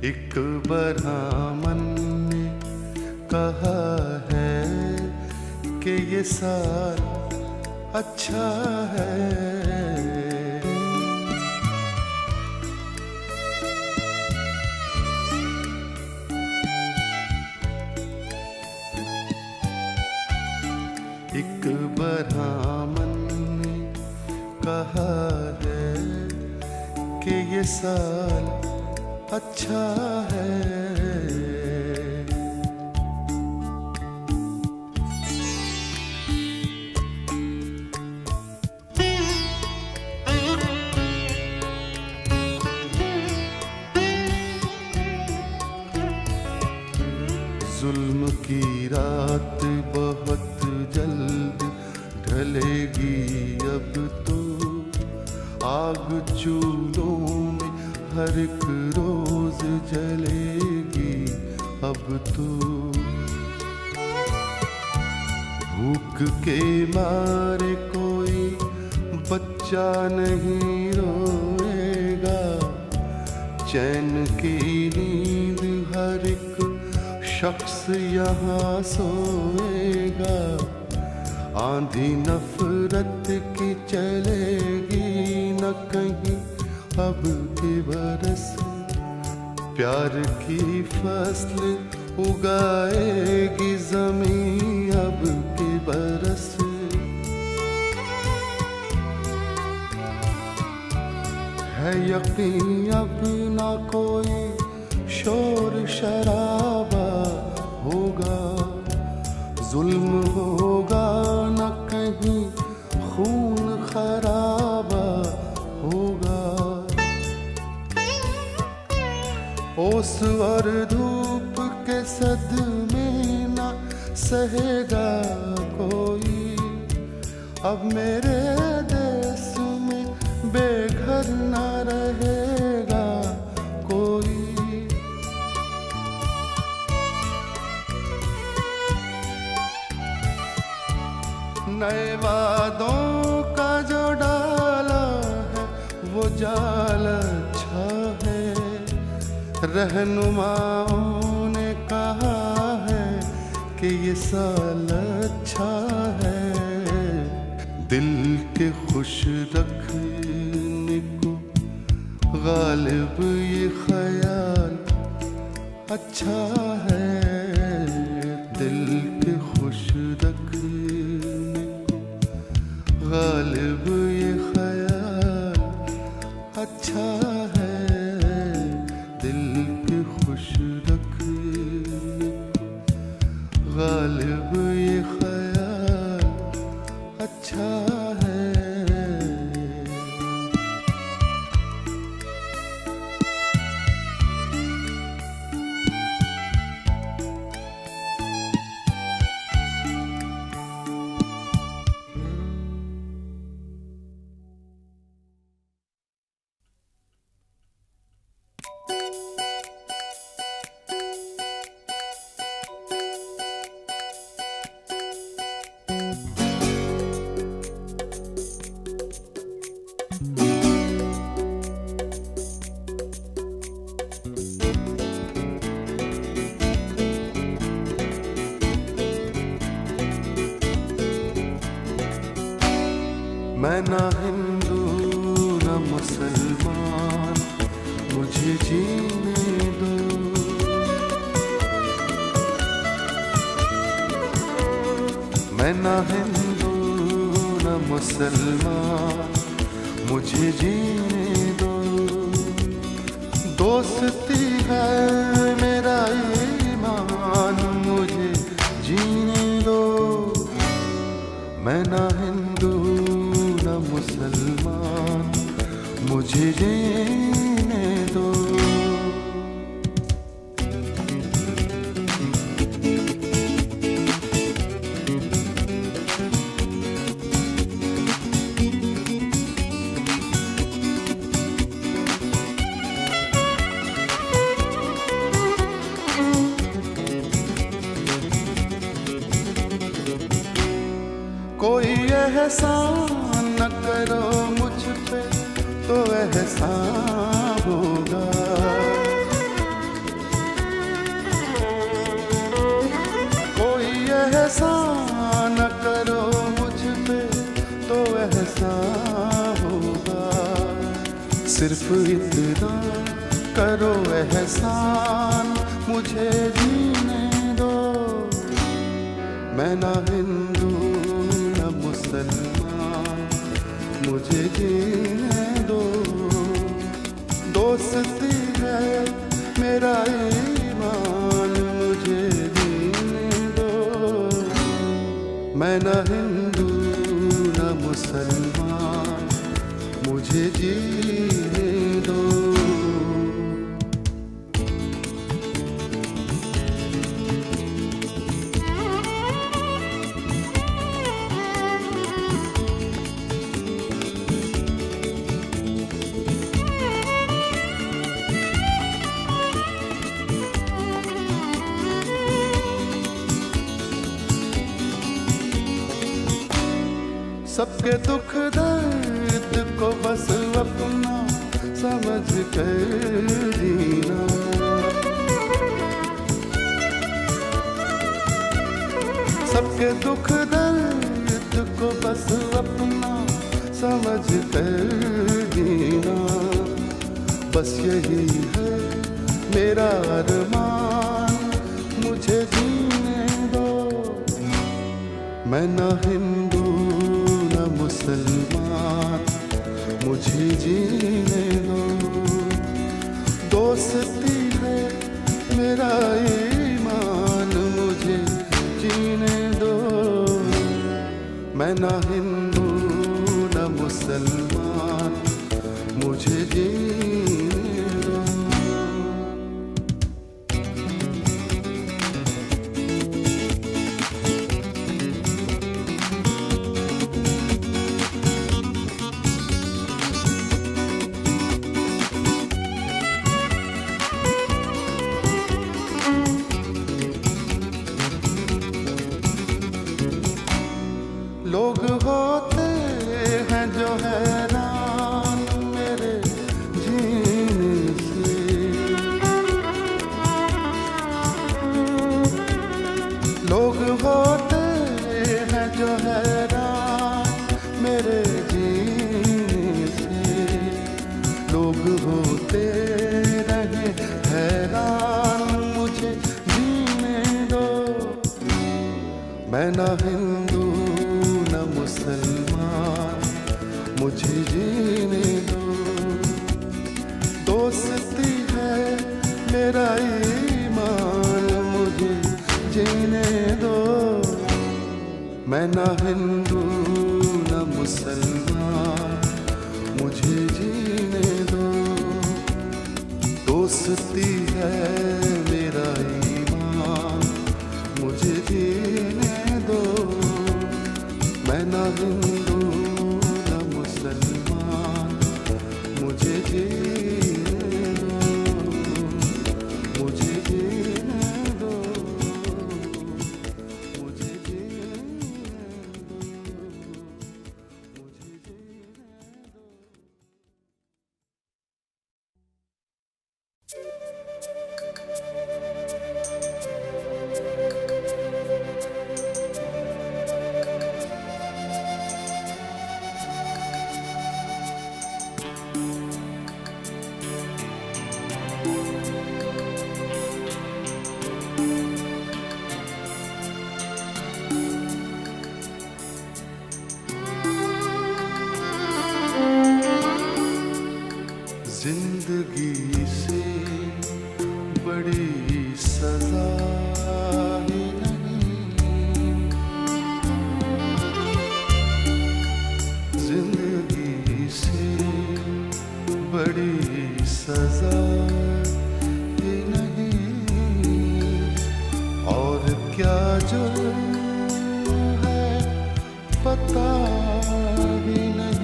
एक ब्राह्मण ने कहा है कि ये साल अच्छा है। एक ब्राह्मण ने कहा है कि ये साल अच्छा है। जुल्म की रात बहुत जल्द ढलेगी अब तो, आग चूल्हों में हर एक रोज जलेगी अब तो। भूख के मारे कोई बच्चा नहीं रोएगा, चैन की नींद हर एक शख्स यहाँ सोएगा। आंधी नफरत की चलेगी न कहीं अब के बरस, प्यार की फसल उगाएगी जमीन अब के बरस। है यकीन अब ना कोई शोर शराबा होगा, जुल्म होगा न कहीं खून खराबा होगा। ओस और धूप के सदमे न सहेगा कोई, अब मेरे देश में बेघर न रहेगा कोई। नए वादों का जो डाला है वो जाल अच्छा है। रहनुमाओं ने कहा है कि ये साल अच्छा है। दिल के खुश रखने को गालिब ये ख्याल अच्छा है। दिल के खुश रखने गालिब ये ख्याल अच्छा है। दिल के खुश रखने गालिब ये ख्याल अच्छा है। मैं ना हिंदू ना मुसलमान, मुझे जीने दो। मैं ना हिंदू ना मुसलमान, मुझे जीने दो। दोस्ती है मेरा ईमान, मुझे जीने दो। मैं ना हिंदू ना मुसलमान, मुझे जीने दो। कोई एहसान न करो मुझ पे तो एहसान होगा। सिर्फ इतना करो एहसान, मुझे जीने दो। मैं ना हिंदू न मुसलमान, मुझे जीने दो। दोस्ती है मेरा ईमान, मुझे जीने दो। मैं ना हिंदू न मुसलमान, मुझे जीने दो। सबके दुख दर्द को बस अपना समझ कर जीना। सबके दुख दर्द को बस अपना समझ कर जीना। बस यही है मेरा अरमान, मुझे जीने दो। मैं ना हिंदू मुसलमान, मुझे जीने दो। दोस्ती है मेरा ईमान, मुझे जीने दो। मैं ना हिंदू न मुसलमान, मुझे जीने दो। लोग होते हैं जो हैरान मेरे जीने से। लोग होते हैं जो हैरान मेरे जीने से। लोग होते रहे हैरान, मुझे जीने दो। मैं ना हिंदू मुसलमान, मुझे जीने दो। दोस्ती है मेरा ईमान, मुझे जीने दो। मैं ना हिंदू न मुसलमान, मुझे जीने दो। दोस्ती है मेरा ईमान, मुझे जीने दो। मैं ना हिंदू न मुसलमान, मुझे जीने दो। मुझे जीने दो। मुझे जीने दो। मुझे जीने दो। जिंदगी से बड़ी सजा ही नहीं। जिंदगी से बड़ी सजा ही नहीं। और क्या जुर्म है पता भी नहीं।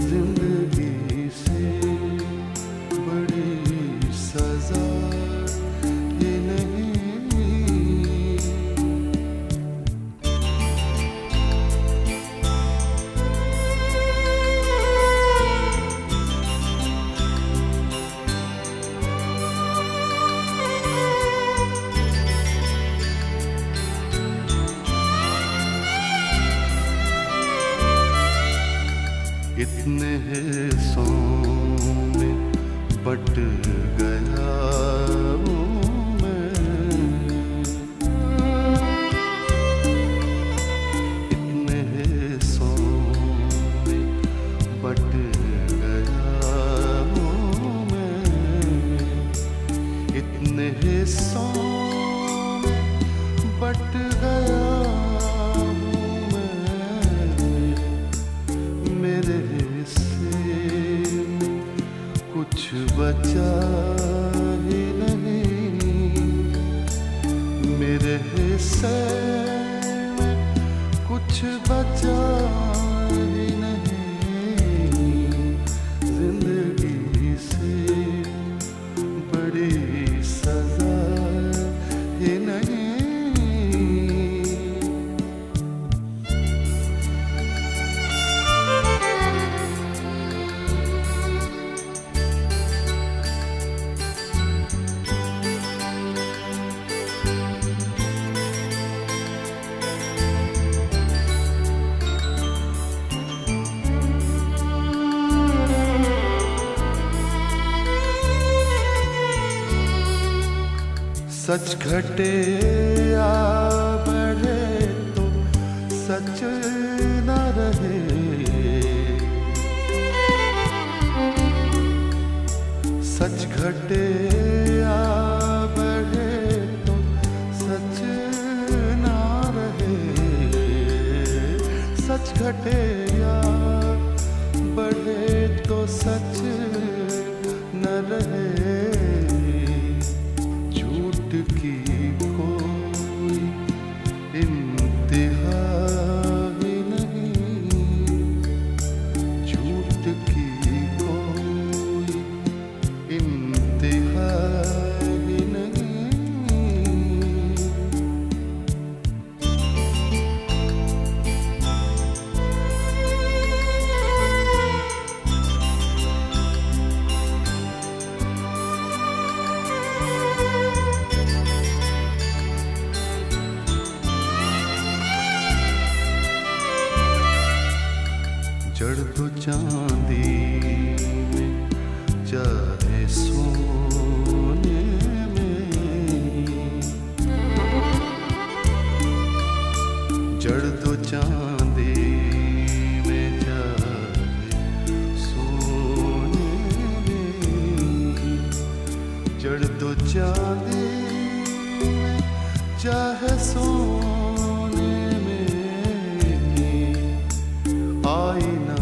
जिंदगी से बड़ी सजा ही नहीं। इतने हिस्सों में बट गया हूँ मैं, इतने हिस्सों में बट गया हूँ मैं, इतने हिस्सों में बट गया हूँ मैं, मेरे हिस्से में कुछ बचा ही नहीं, मेरे हिस्से में कुछ बचा ही नहीं, जिंदगी से बड़ी सजा ही नहीं। सच घटे या बढ़े तो सच न रहे, सच घटे या बढ़े तो सच न रहे, सच घटे या बढ़े तो सच न रहे, की कोई इंतहा ही नहीं, झूठ की कोई इंतहा ही नहीं। जड़ दो चांदी में चाहे सोने में, जड़ दो चांदी में चाहे सोने में, जड़ दो चांदी में चाहे सोने में, आईना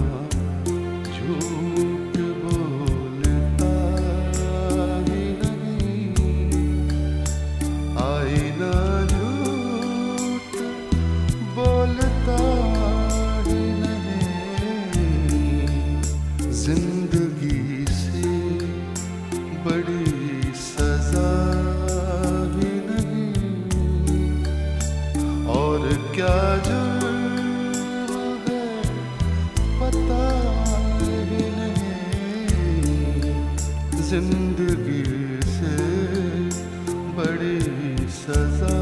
झूठ बोलता ही नहीं, आईना झूठ बोलता ही नहीं, जिंदगी से बड़ी सजा ही नहीं, और क्या जुर्म है पता ही नहीं, जिंदगी से बड़ी सजा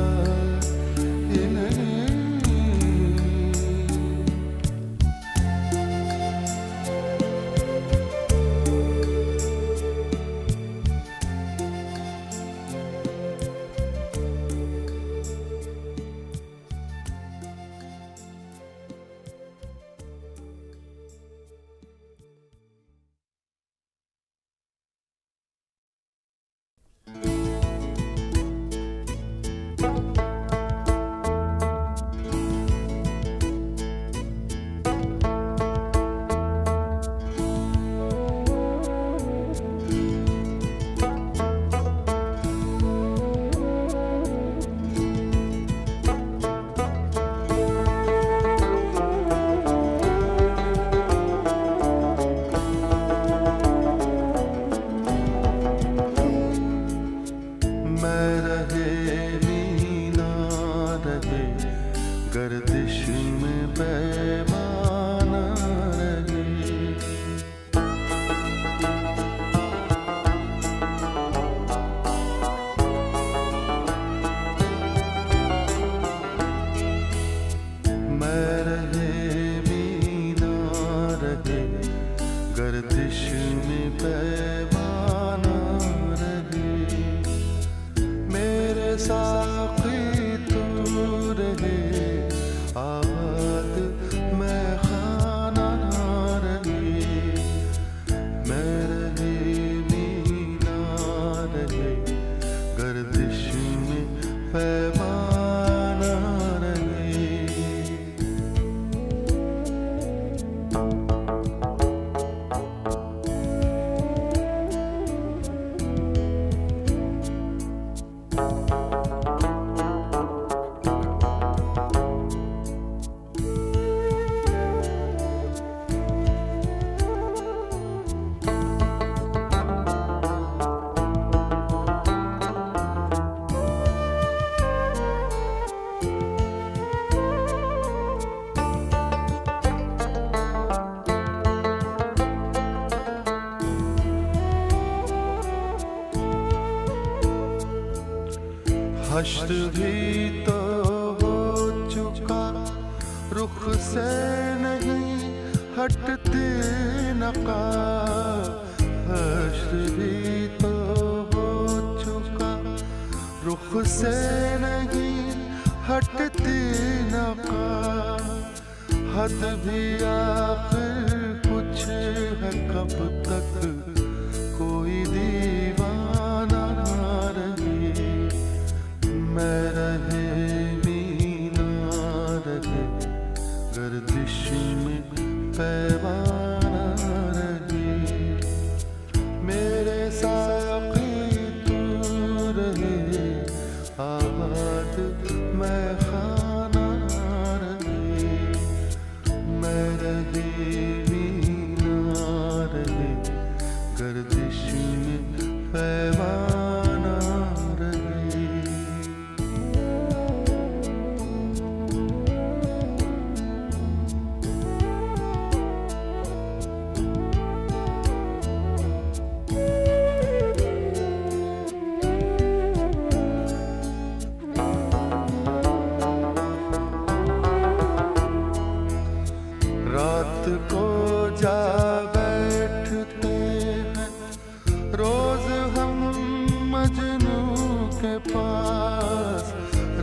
हश्र भी तो हो चुका, रुख से नहीं हटते नकाब। हश्र भी तो हो चुका, रुख से नहीं हटते नकाब। हद भी आखिर कुछ है, कब तक कोई दीवाना रहे। मैं रहे मीना रहे, गर्दिश में पैमाना रहे। मेरे साक़ी तू रहे, आबाद मैं खाना रहे। मैं रहे मीना रहे, गर्दिश में पैमाना रहे। रात को जा बैठते हैं रोज हम मजनू के पास।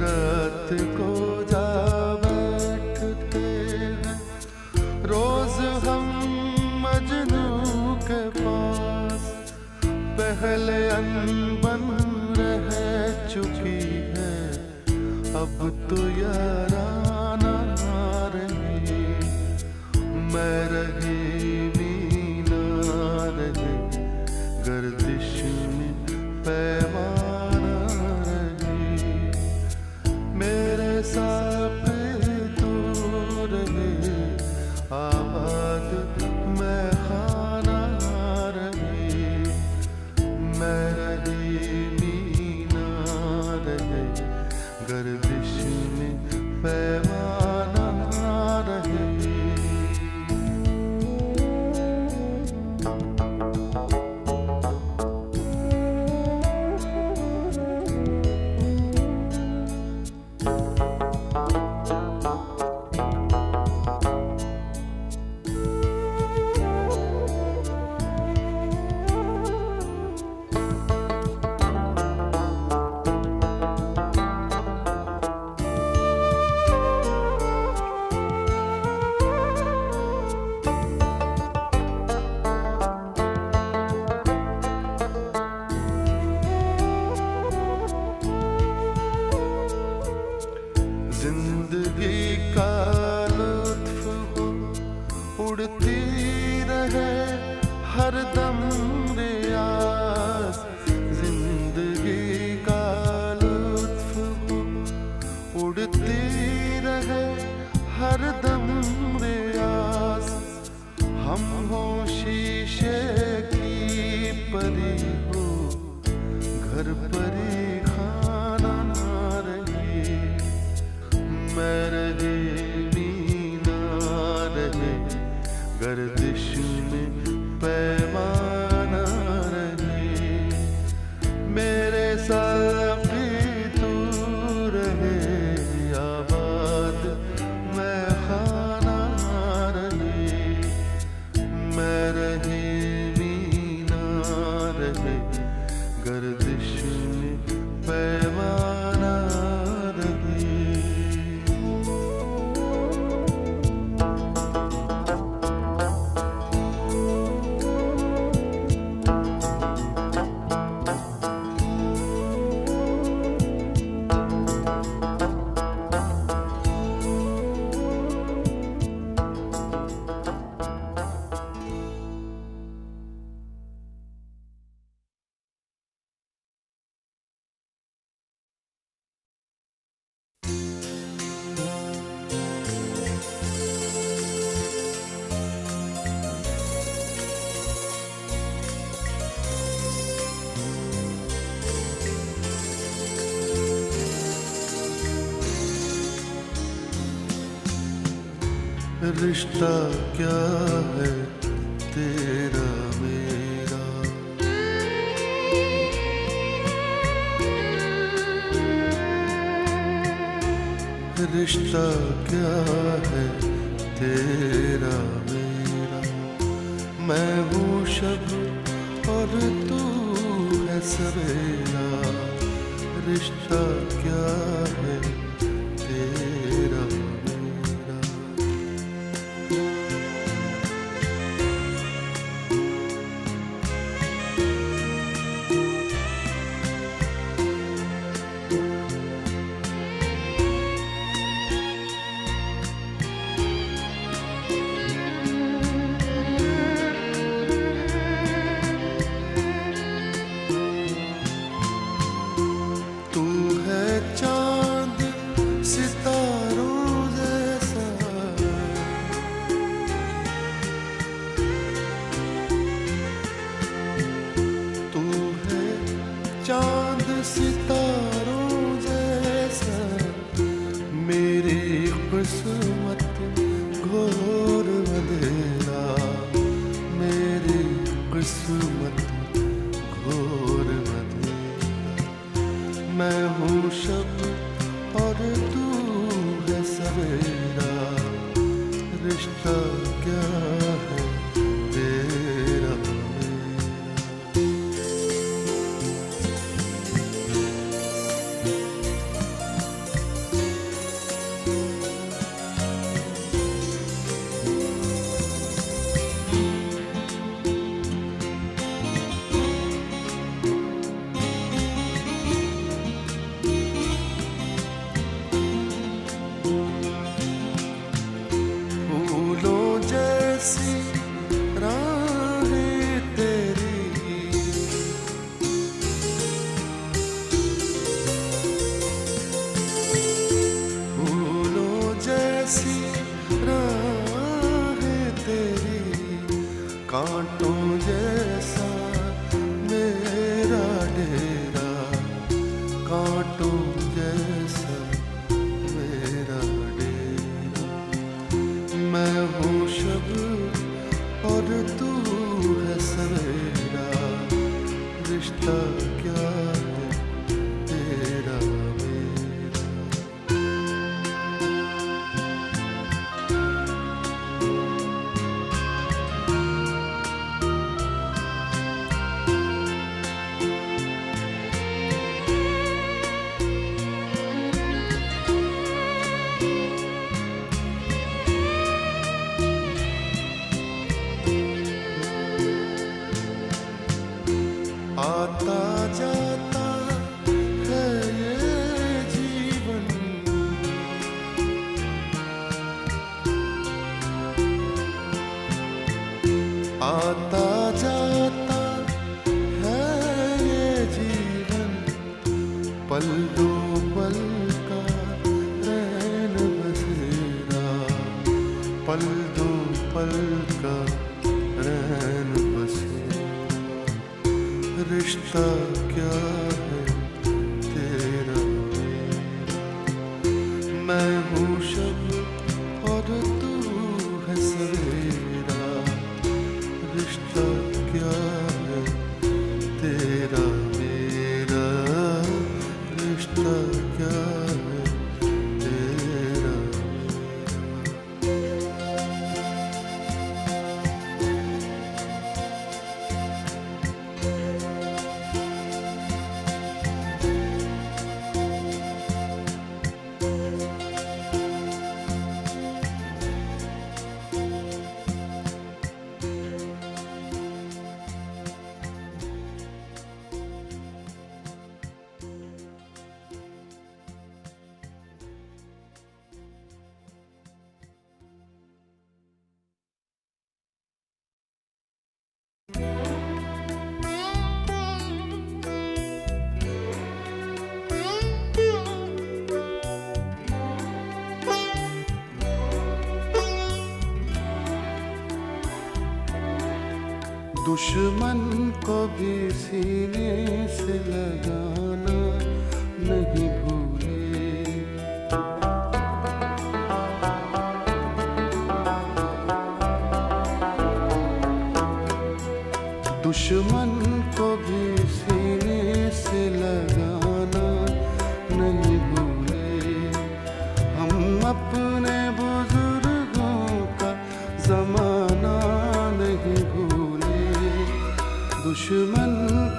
रात को जा बैठते हैं रोज हम मजनू के पास। पहले अनबन रह चुकी है, अब तो याराना रहे। मैं रहे मीना रहे, गर्दिश में पैमाना रहे। मेरे साक़ी तू रहे, आबाद मैं खाना रहे। मैं रहे मीना रहे, गर्दिश में पैमाना रहे। जिंदगी का लुत्फ हो, उड़ती रहे हर दम रियाज। जिंदगी का लुत्फ हो, उड़ती रहे हर दम रियाज। हम हो शीशे की परी हो, घर परी खाना रहे। मैं रहे मीना रहे, गर्दिश में पैमाना रहे। मेरे साक़ी तू रहे, आबाद मैं खाना रहे। मैं रहे मीना रहे, गर्दिश में पैमाना रहे। रिश्ता क्या है तेरा मेरा, रिश्ता क्या है तेरा मेरा। मैं हूँ शब और तू है सवेरा, रिश्ता क्या है तेरा मेरा। तू है चांद सितारों जैसा, तू है चांद सितारों जैसा। मेरी किस्मत घोर अंधेरा, मेरी किस्मत घोर अंधेरा। मैं हूँ शब और तू है सवेरा, रिश्ता क्या है तेरा मेरा। फूलों जैसी राहें तेरी, फूलों जैसी राहें तेरी। कांटों जैसा मेरा डेरा, कांटों जैसा मेरा डेरा। मैं हूँ शब और तू है सवेरा, रिश्ता क्या है तेरा मेरा। आता जाता है ये जीवन, आता जाता है ये जीवन। पल दो पल का रैन बसेरा, पल दो पल का रैन बसेरा। रिश्ता क्या है तेरा मेरा। मैं हूँ शब और तू है सवेरा, रिश्ता क्या है तेरा मेरा। रिश्ता क्या है तेरा मेरा। दुश्मन को भी सीने से लगाना नहीं भूले, दुश्मन को भी सीने से लगाना नहीं भूले। हम दुश्मन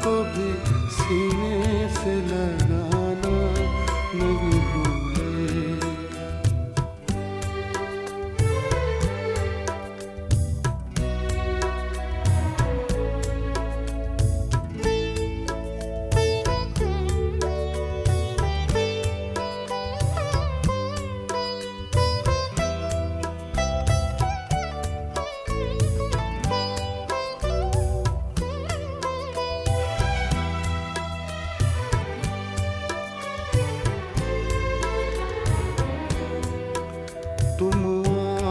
को भी सीने से लगाना नहीं भूले। तुम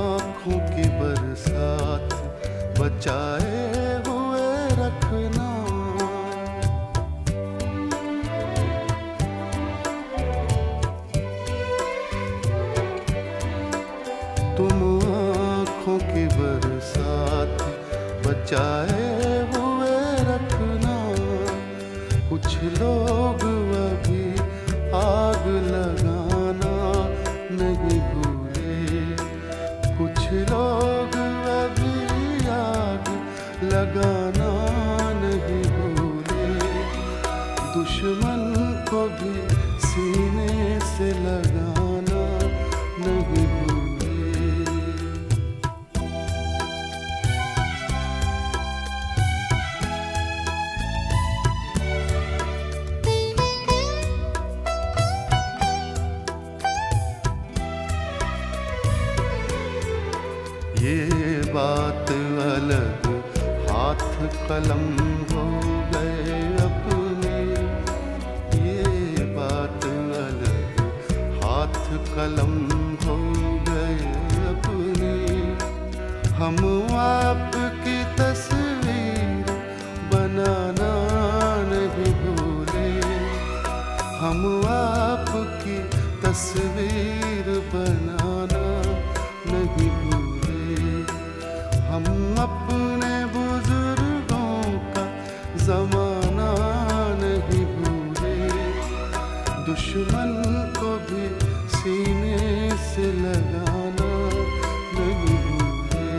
आँखों की बरसात बचाए हुए रखना, तुम आँखों की बरसात बचाए हुए रखना। कुछ लोग अभी आग लगाना नहीं भूले, कुछ लोग अभी आग लगाना नहीं भूले। दुश्मन को भी सीने से लगाना नहीं भूले। ये बात अलग हाथ कलम हो गए अपने, ये बात अलग हाथ कलम हो गए अपने। हम आपकी तस्वीर बनाना नहीं भूले, हम आपकी तस्वीर बनाना नहीं भूले। हम अपने बुजुर्गों का जमाना नहीं भूले, दुश्मन को भी सीने से लगाना नहीं भूले।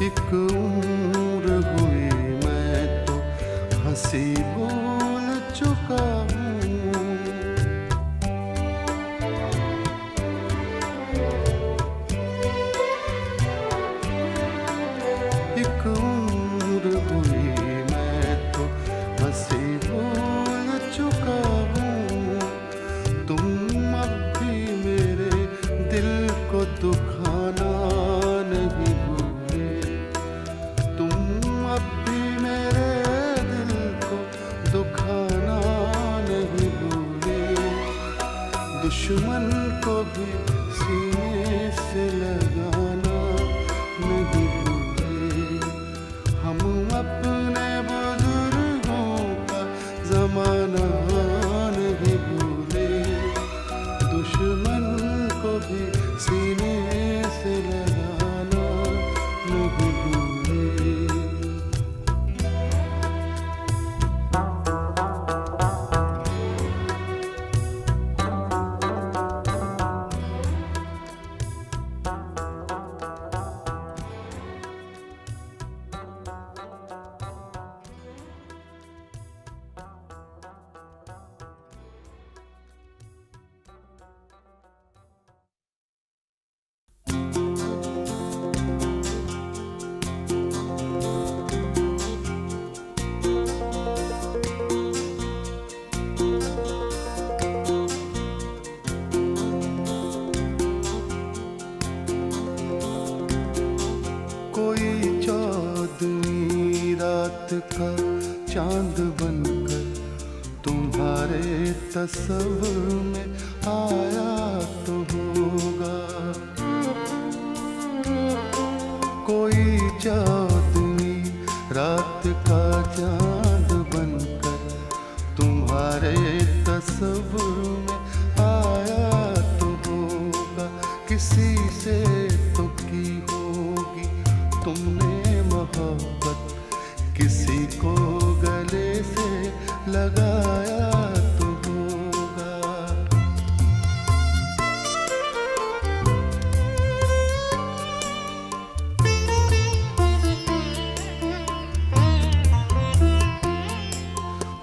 एक उम्र हुई मैं तो हंसी भूल चुका हूँ, एक उम्र हुई मैं तो हंसी भूल चुका हूँ। तुम अब भी मेरे दिल को दुखाना नहीं भूले, तुम अब भी मेरे दिल को दुखाना नहीं भूले। दुश्मन को भी सीने से लगाना नहीं भूले। हम अपने बुजुर्गों का जमाना नहीं भूले, दुश्मन को भी सीने से लगाना नहीं भूले। का चांद बनकर तुम्हारे तस्वीर में आया तो होगा। कोई चांदनी रात का चांद बनकर तुम्हारे तस्वीर में आया तो होगा। किसी से तो की होगी तुमने मोहब्बत, किसी को गले से लगाया तो होगा।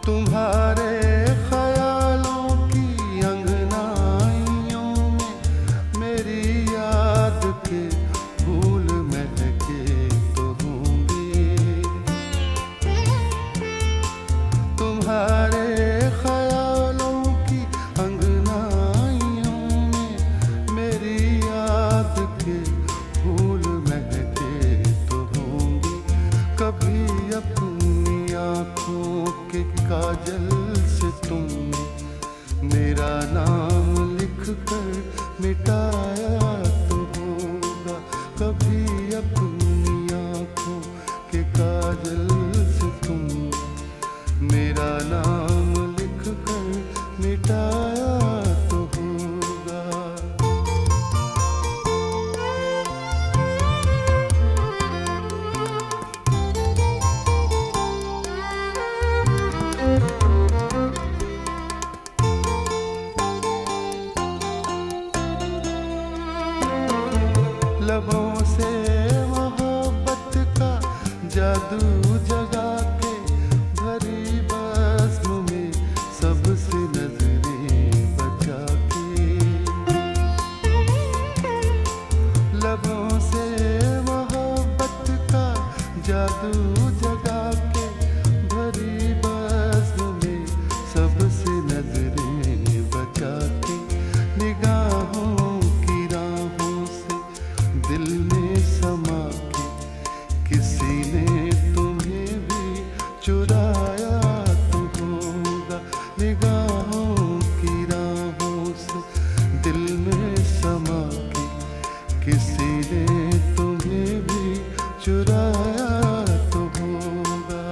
तुम्हारे ख्यालों की अंगनाइयों में मेरी याद के फूल महके तो होंगे। तुम्हारे ख्यालों की अंगनाइयों में मेरी याद के फूल महके तो होंगे। कभी अपनी आँखों के काजल से तुमने मेरा नाम लिख कर मिटाया तो होगा। कभी अपनी आँखों के काजल से तुमने मेरा नाम लिख कर मिटाया तो होगा। लबों से मोहब्बत का जादू जगा के भरी बज़्म में सबसे नजरें बचा के। लबों से मोहब्बत का जादू जगा के भरी बज़्म में सबसे नजरें बचा के। निगाहों की राहों से दिल में समा के किसी ने तुम्हें भी चुराया तो होगा। निगाहों की राहों से दिल में समा के किसी ने तुम्हें भी चुराया तो होगा।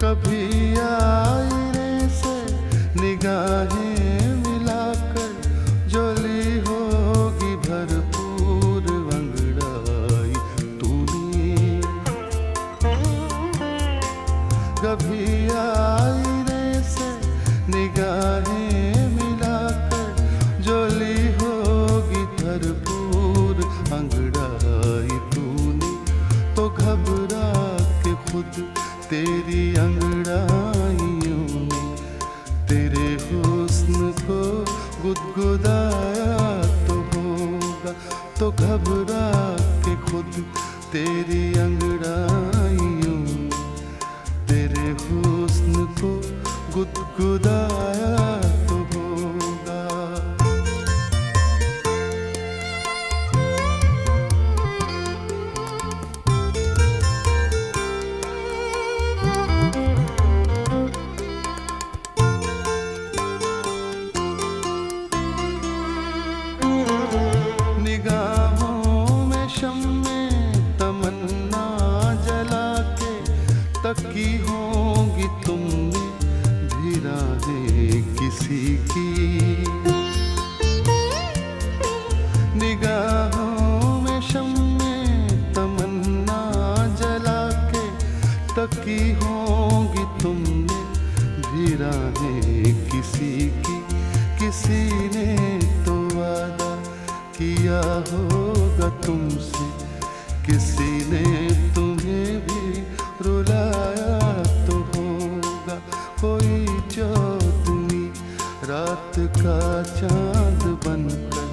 कभी आईने से निगाहें मिलाकर जोली होगी भरपूर अंगड़ाई तूने। कभी आईने से निगाहें मिलाकर जोली होगी भरपूर अंगड़ाई तूने। तो घबरा के खुद तेरी अंगड़ाइयों ने तेरे हुस्न को गुदगुदाया तो होगा। तो घबरा के खुद तेरी अंगड़ाइयों ने तेरे हुस्न को गुदगुदाया तो होगा। निगाहों में शम्मे तमन्ना जला के तकी होंगी तुमने भी राहें किसी की। निगाहों में शम्मे तमन्ना जला के तकी होंगी तुमने भी राहें किसी की। किसी ने तो वादा किया होगा तुमसे, किसी ने तुम्हें भी रुलाया तो होगा। कोई चौदहवीं रात का चांद बनकर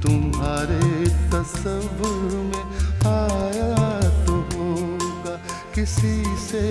तुम्हारे तस्वीर में आया तो होगा। किसी से